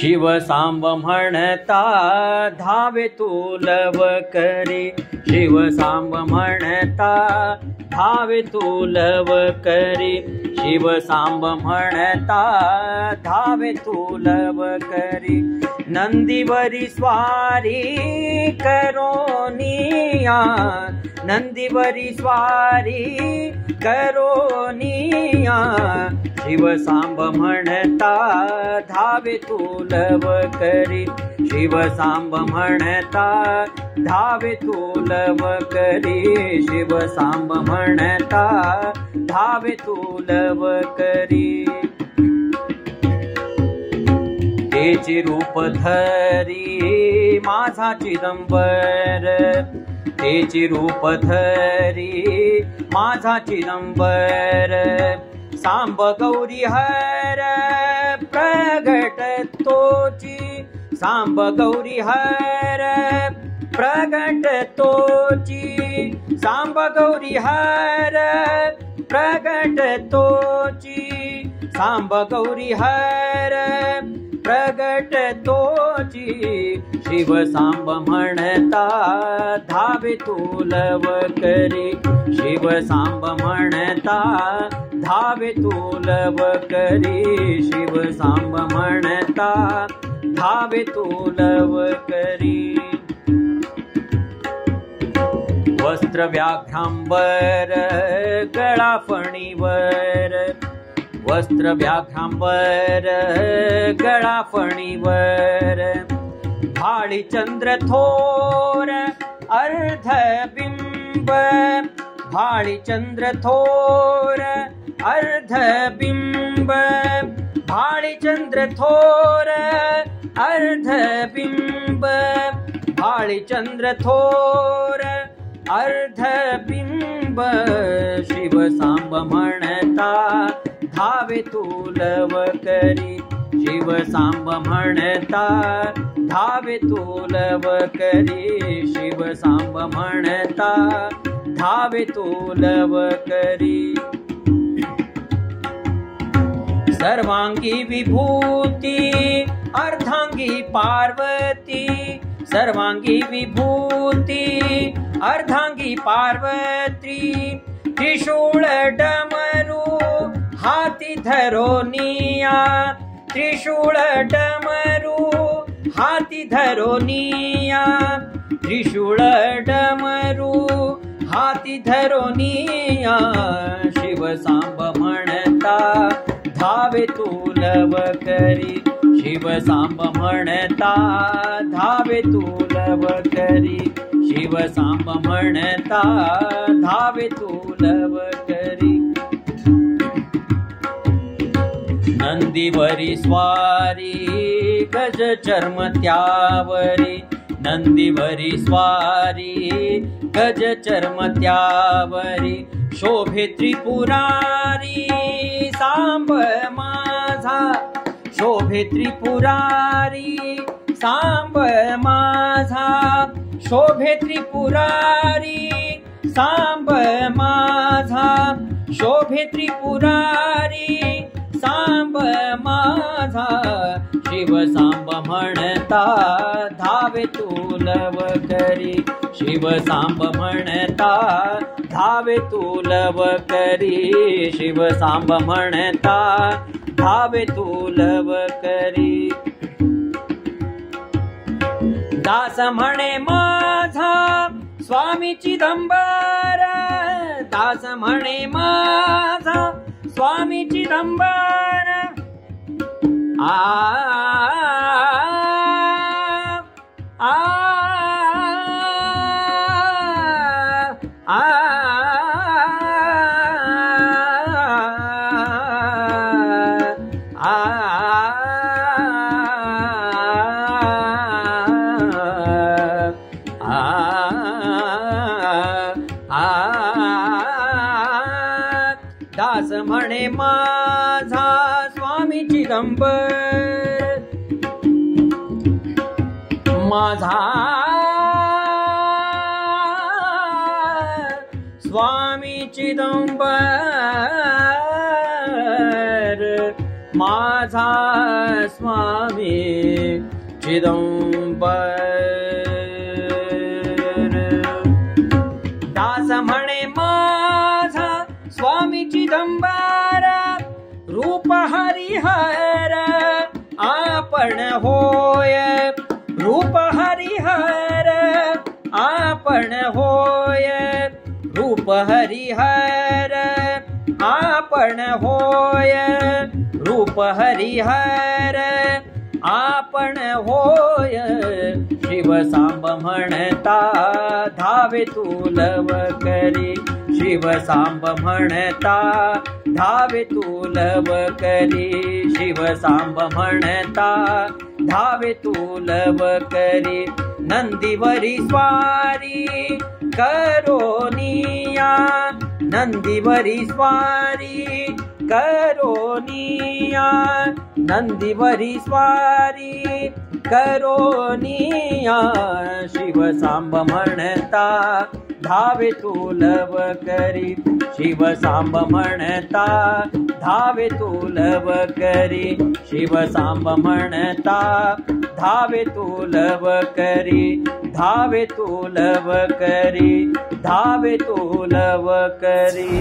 शिव सांब म्हणता धावे तू लव करी, शिव सांब म्हणता धावे तू लव करी, शिव सांब म्हणता धावे तू लव करी। नंदीवरी स्वारी करोनिया, नंदीवरी स्वारी करोनिया, शिव सांब म्हणता धावे तू लव करी, शिव सांब म्हणता धावे तू लव करी, शिव सांब म्हणता धावे तू लव करी। तेचे रूप धरी माझा चिदंबर, तेचे रूप धरी माझा चिदंबर, सांब गौरी हर प्रगट तोची, सांब गौरी हर प्रगट तोची, सांब गौरी हर प्रगट तोची, सांब गौरी हर प्रगट तोची। शिव सांब म्हणता धावे तू लव करी, शिव सांब म्हणता धावे तू लव करी, शिव सांब म्हणता धावे तू लव करी। वस्त्र व्याघ्रांबर गळा फणीवर, वस्त्र व्याघ्रांबर गळा फणीवर, भाळी चंद्र थोर अर्धबिंब, भाळी चंद्र थोर अर्धबिंब, भाळी चंद्र थोर अर्धबिंब, भाळी चंद्र थोर अर्धबिंब। शिव सांब म्हणता धावे तू लव करी, शिव सांब म्हणता धावे तू लव करी, शिव सांब म्हणता धावे तू लव करी। सर्वांगी विभूती अर्धांगी पार्वती, सर्वांगी विभूती अर्धांगी पार्वती, त्रिशूळ डमरू हाती धरोनिया, त्रिशूळ डमरू हाती धरोनिया, त्रिशूळ डमरू हाती धरोनिया। शिव सांब म्हणता धावे तू लव करी, शिव सांब म्हणता धावे तू लव करी, शिव सांब म्हणता धावे तू लव करी। नंदीवरी स्वारी गज चर्म त्यावरी, नंदीवरी स्वारी गज चर्म त्यावरी, शोभे त्रिपुरारी सांब माझा, शोभे त्रिपुरारी सांब माझा, शोभे त्रिपुरारी सांब माझा, शोभे त्रिपुरारी सांब माझा। शिव सांब म्हणता धावे तू लव करी, शिव सांब म्हणता धावे तू लव करी, शिव सांब म्हणता धावे तू लव करी। दास म्हणे माझा स्वामी चिदंबर, दास म्हणे माझा स्वामी चिदंबर, आ आ आ आ दास म्हणे माझा स्वामी चिदंबर, माझा स्वामी चिदंबर, माझा स्वामी चिदंबर। दास म्हणे माझा स्वामी चिदंबर, रूप हरिहर आपण होय, रूप हरिहर आपण होय, रूप हरिहर आपण होय, रूप हरिहर आपण होय। शिव सांब म्हणता धावे तू लव करी, शिव सांब म्हणता धावे तू लव करी, शिव सांब म्हणता धावे तू लव करी। नंदीवरी स्वारी करोनिया, नंदीवरी स्वारी करोनिया, नंदीवरी स्वारी करोनिया। शिव सांब म्हणता धावे तू लव करी, शिव सांब म्हणता धावे तू लव करी, शिव सांब म्हणता धावे तू लव करी, धावे तू लव करी, धावे तू लव करी।